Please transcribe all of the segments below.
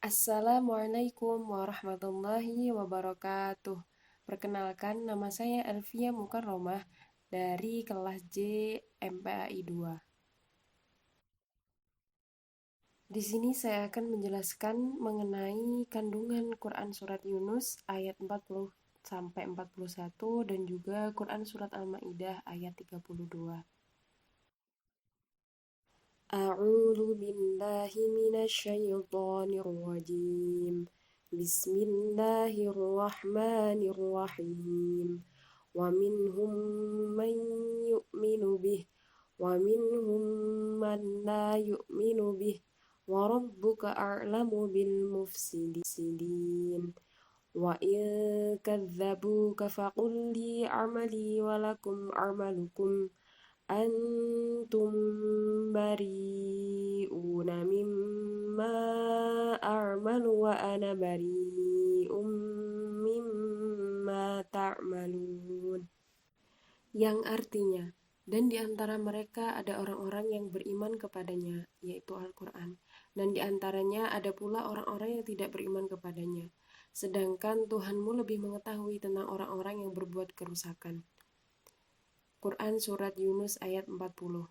Assalamualaikum warahmatullahi wabarakatuh. Perkenalkan, nama saya Elvia Mukarromah dari kelas J MPAI 2. Di sini saya akan menjelaskan mengenai kandungan Quran Surat Yunus ayat 40 sampai 41 dan juga Quran Surat Al-Maidah ayat 32. A'udzu billahi minasyaitonir rajim. Bismillahirrahmanirrahim. Wa minhum man yu'minu bih wa minhum man la yu'minu bih wa rabbuka a'lamu bil mufsidin. Wa in kadzabuka faqul li amali wa lakum amalukum antum bari'una mimma a'malu wa ana bari'um mimma ta'malun. Yang artinya, dan di antara mereka ada orang-orang yang beriman kepadanya, yaitu Al-Quran. Dan di antaranya ada pula orang-orang yang tidak beriman kepadanya. Sedangkan Tuhanmu lebih mengetahui tentang orang-orang yang berbuat kerusakan. Quran Surat Yunus ayat 40.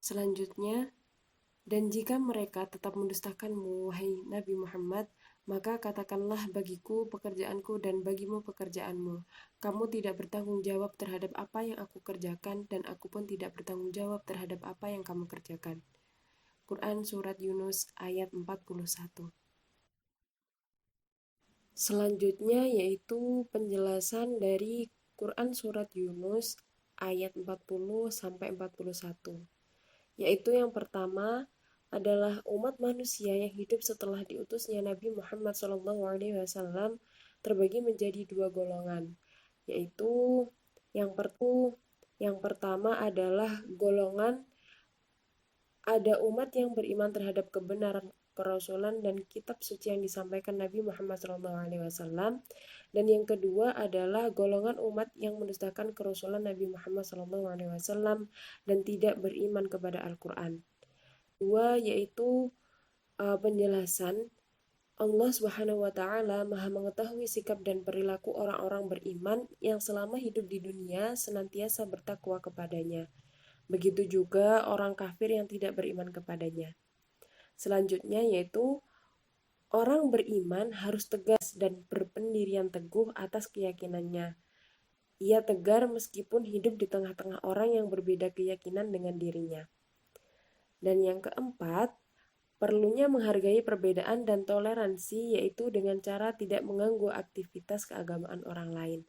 Selanjutnya, dan jika mereka tetap mendustakanmu, wahai Nabi Muhammad, maka katakanlah bagiku pekerjaanku dan bagimu pekerjaanmu. Kamu tidak bertanggung jawab terhadap apa yang aku kerjakan, dan aku pun tidak bertanggung jawab terhadap apa yang kamu kerjakan. Quran Surat Yunus ayat 41. Selanjutnya yaitu penjelasan dari Quran Surat Yunus ayat 40 sampai 41. Yaitu yang pertama adalah umat manusia yang hidup setelah diutusnya Nabi Muhammad SAW terbagi menjadi dua golongan, yaitu yang pertama adalah golongan ada umat yang beriman terhadap kebenaran kerasulan dan kitab suci yang disampaikan Nabi Muhammad SAW, dan yang kedua adalah golongan umat yang mendustakan kerasulan Nabi Muhammad SAW dan tidak beriman kepada Al-Quran. Dua yaitu penjelasan Allah Subhanahu wa taala Maha mengetahui sikap dan perilaku orang-orang beriman yang selama hidup di dunia senantiasa bertakwa kepadanya. Begitu juga orang kafir yang tidak beriman kepadanya. Selanjutnya yaitu orang beriman harus tegas dan berpendirian teguh atas keyakinannya. Ia tegar meskipun hidup di tengah-tengah orang yang berbeda keyakinan dengan dirinya. Dan yang keempat, perlunya menghargai perbedaan dan toleransi, yaitu dengan cara tidak mengganggu aktivitas keagamaan orang lain.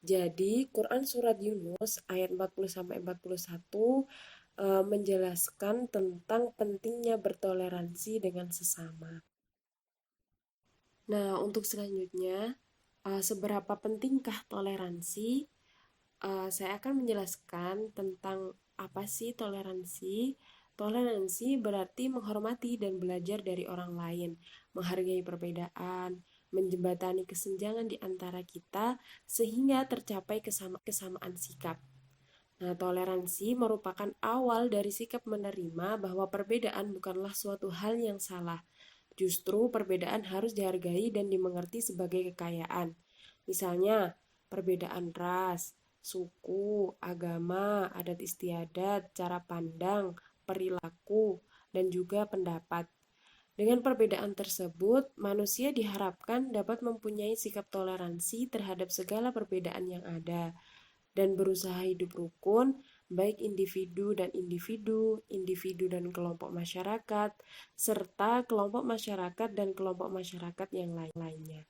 Jadi, Quran Surat Yunus ayat 40-41 menjelaskan tentang pentingnya bertoleransi dengan sesama. Nah, untuk selanjutnya, seberapa pentingkah toleransi? Saya akan menjelaskan tentang apa sih toleransi. Toleransi berarti menghormati dan belajar dari orang lain, menghargai perbedaan, menjembatani kesenjangan di antara kita sehingga tercapai kesamaan sikap. Nah, toleransi merupakan awal dari sikap menerima bahwa perbedaan bukanlah suatu hal yang salah. Justru perbedaan harus dihargai dan dimengerti sebagai kekayaan. Misalnya, perbedaan ras, suku, agama, adat istiadat, cara pandang, perilaku, dan juga pendapat. Dengan perbedaan tersebut, manusia diharapkan dapat mempunyai sikap toleransi terhadap segala perbedaan yang ada dan berusaha hidup rukun, baik individu dan individu, individu dan kelompok masyarakat, serta kelompok masyarakat dan kelompok masyarakat yang lainnya.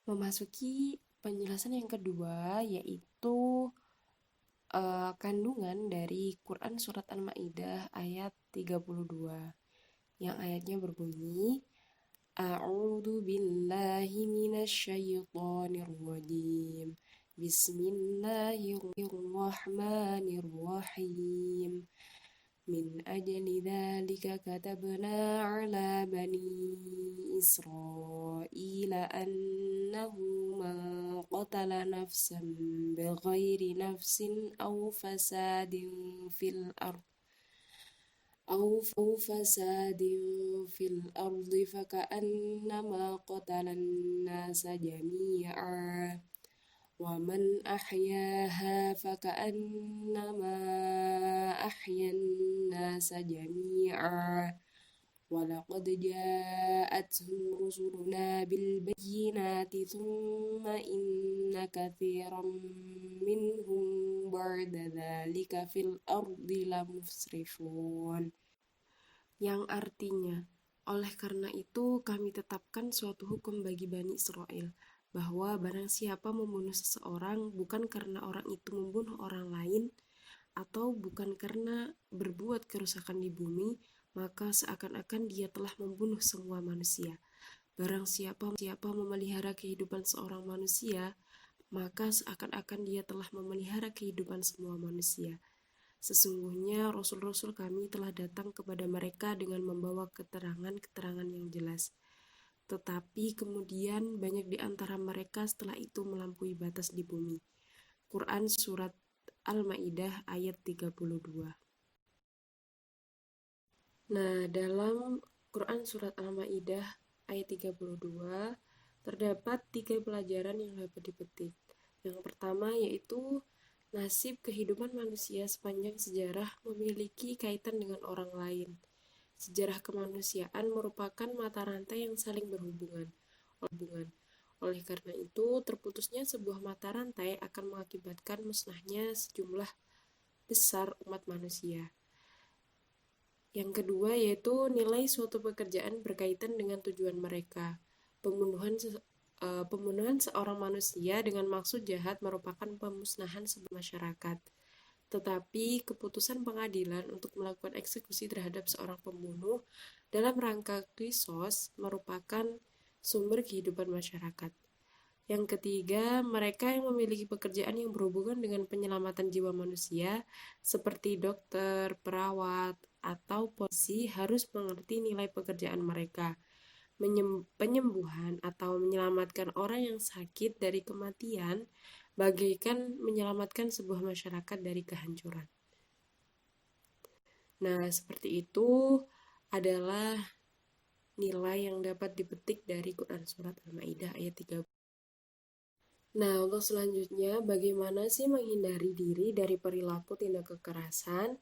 Memasuki penjelasan yang kedua, yaitu kandungan dari Quran Surat Al-Maidah ayat 32, yang ayatnya berbunyi, A'udzu billahi minasyaitonir rajim. Bismillahirrahmanirrahim. Min ajli dzalika katabna ala bani Israila annahu man qatala nafsan bighairi nafsin aw fasadin fil ardh أو فساد في الأرض فكأنما قتل الناس جميعا ومن أحياها فكأنما أحيا الناس جميعا ولقد جاءتهم رسلنا بالبينات ثم إن كثيرا منهم بعد ذلك في الأرض لمسرفون. Yang artinya, oleh karena itu kami tetapkan suatu hukum bagi Bani Israel, bahwa barang siapa membunuh seseorang bukan karena orang itu membunuh orang lain, atau bukan karena berbuat kerusakan di bumi, maka seakan-akan dia telah membunuh semua manusia. Barang siapa memelihara kehidupan seorang manusia, maka seakan-akan dia telah memelihara kehidupan semua manusia. Sesungguhnya Rasul-Rasul kami telah datang kepada mereka dengan membawa keterangan-keterangan yang jelas. Tetapi kemudian banyak di antara mereka setelah itu melampaui batas di bumi. Quran Surat Al-Ma'idah ayat 32. Nah, dalam Quran Surat Al-Ma'idah ayat 32 terdapat 3 pelajaran yang dapat dipetik. Yang pertama yaitu nasib kehidupan manusia sepanjang sejarah memiliki kaitan dengan orang lain. Sejarah kemanusiaan merupakan mata rantai yang saling berhubungan. Oleh karena itu, terputusnya sebuah mata rantai akan mengakibatkan musnahnya sejumlah besar umat manusia. Yang kedua yaitu nilai suatu pekerjaan berkaitan dengan tujuan mereka. Pembunuhan seorang manusia dengan maksud jahat merupakan pemusnahan sebuah masyarakat. Tetapi keputusan pengadilan untuk melakukan eksekusi terhadap seorang pembunuh dalam rangka qisas merupakan sumber kehidupan masyarakat. Yang ketiga, mereka yang memiliki pekerjaan yang berhubungan dengan penyelamatan jiwa manusia, seperti dokter, perawat, atau polisi harus mengerti nilai pekerjaan mereka. Penyembuhan atau menyelamatkan orang yang sakit dari kematian bagaikan menyelamatkan sebuah masyarakat dari kehancuran. Nah, seperti itu adalah nilai yang dapat dipetik dari Quran Surat Al-Ma'idah ayat 30. Nah, untuk selanjutnya, bagaimana sih menghindari diri dari perilaku tindak kekerasan?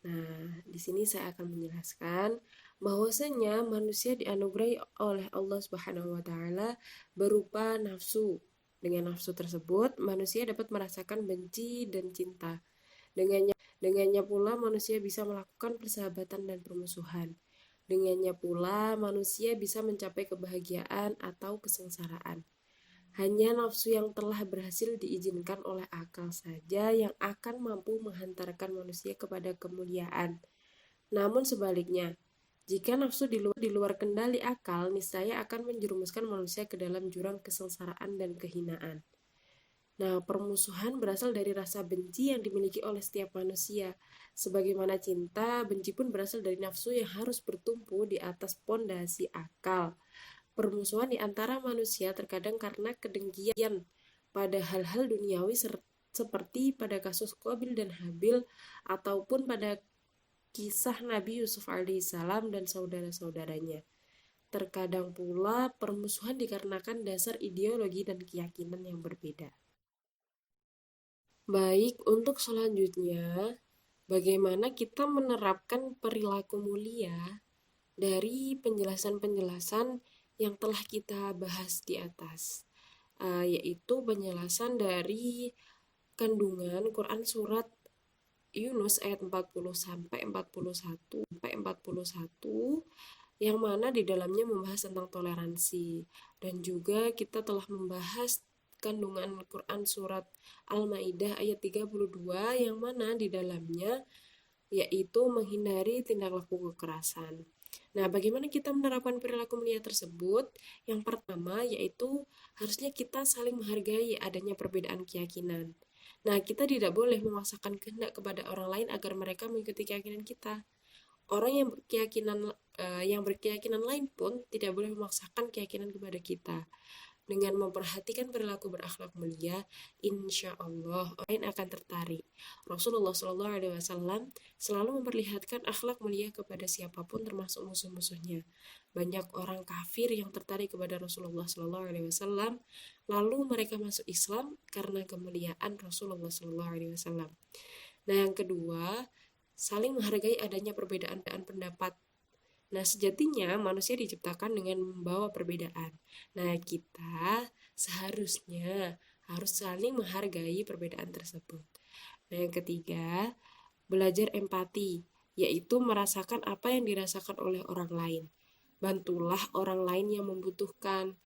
Nah, di sini saya akan menjelaskan bahwasanya manusia dianugerahi oleh Allah Subhanahu wa taala berupa nafsu. Dengan nafsu tersebut, manusia dapat merasakan benci dan cinta. Dengannya pula manusia bisa melakukan persahabatan dan permusuhan. Dengannya pula manusia bisa mencapai kebahagiaan atau kesengsaraan. Hanya nafsu yang telah berhasil diizinkan oleh akal saja yang akan mampu menghantarkan manusia kepada kemuliaan. Namun sebaliknya, jika nafsu di luar kendali akal, niscaya akan menjerumuskan manusia ke dalam jurang kesengsaraan dan kehinaan. Nah, permusuhan berasal dari rasa benci yang dimiliki oleh setiap manusia. Sebagaimana cinta, benci pun berasal dari nafsu yang harus bertumpu di atas pondasi akal. Permusuhan di antara manusia terkadang karena kedengkian pada hal-hal duniawi seperti pada kasus Qabil dan Habil ataupun pada kisah Nabi Yusuf alaihissalam dan saudara-saudaranya. Terkadang pula permusuhan dikarenakan dasar ideologi dan keyakinan yang berbeda. Baik, untuk selanjutnya, bagaimana kita menerapkan perilaku mulia dari penjelasan-penjelasan yang telah kita bahas di atas, yaitu penjelasan dari kandungan Quran Surat Yunus ayat 40 sampai 41 yang mana di dalamnya membahas tentang toleransi, dan juga kita telah membahas kandungan Quran Surat Al-Ma'idah ayat 32 yang mana di dalamnya yaitu menghindari tindak laku kekerasan. Nah, bagaimana kita menerapkan perilaku mulia tersebut? Yang pertama yaitu harusnya kita saling menghargai adanya perbedaan keyakinan. Nah, kita tidak boleh memaksakan kehendak kepada orang lain agar mereka mengikuti keyakinan kita. Orang yang berkeyakinan lain pun tidak boleh memaksakan keyakinan kepada kita. Dengan memperhatikan perilaku berakhlak mulia, insya Allah orang akan tertarik. Rasulullah SAW selalu memperlihatkan akhlak mulia kepada siapapun termasuk musuh-musuhnya. Banyak orang kafir yang tertarik kepada Rasulullah SAW, lalu mereka masuk Islam karena kemuliaan Rasulullah SAW. Nah, yang kedua, saling menghargai adanya perbedaan pendapat. Nah, sejatinya manusia diciptakan dengan membawa perbedaan. Nah, kita seharusnya harus saling menghargai perbedaan tersebut. Nah, yang ketiga, belajar empati, yaitu merasakan apa yang dirasakan oleh orang lain. Bantulah orang lain yang membutuhkan.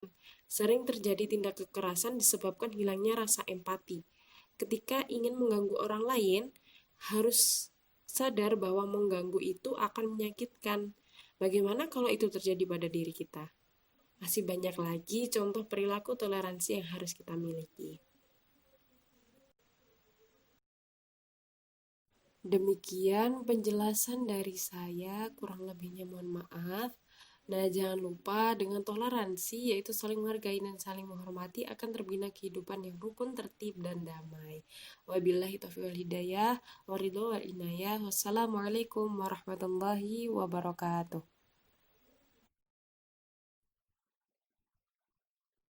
Sering terjadi tindak kekerasan disebabkan hilangnya rasa empati. Ketika ingin mengganggu orang lain, harus sadar bahwa mengganggu itu akan menyakitkan. Bagaimana kalau itu terjadi pada diri kita? Masih banyak lagi contoh perilaku toleransi yang harus kita miliki. Demikian penjelasan dari saya, kurang lebihnya mohon maaf. Nah, jangan lupa dengan toleransi, yaitu saling menghargai dan saling menghormati, akan terbina kehidupan yang rukun, tertib, dan damai. Wabillahi taufiq wal hidayah, waridho wal inayah. Wassalamualaikum warahmatullahi wabarakatuh.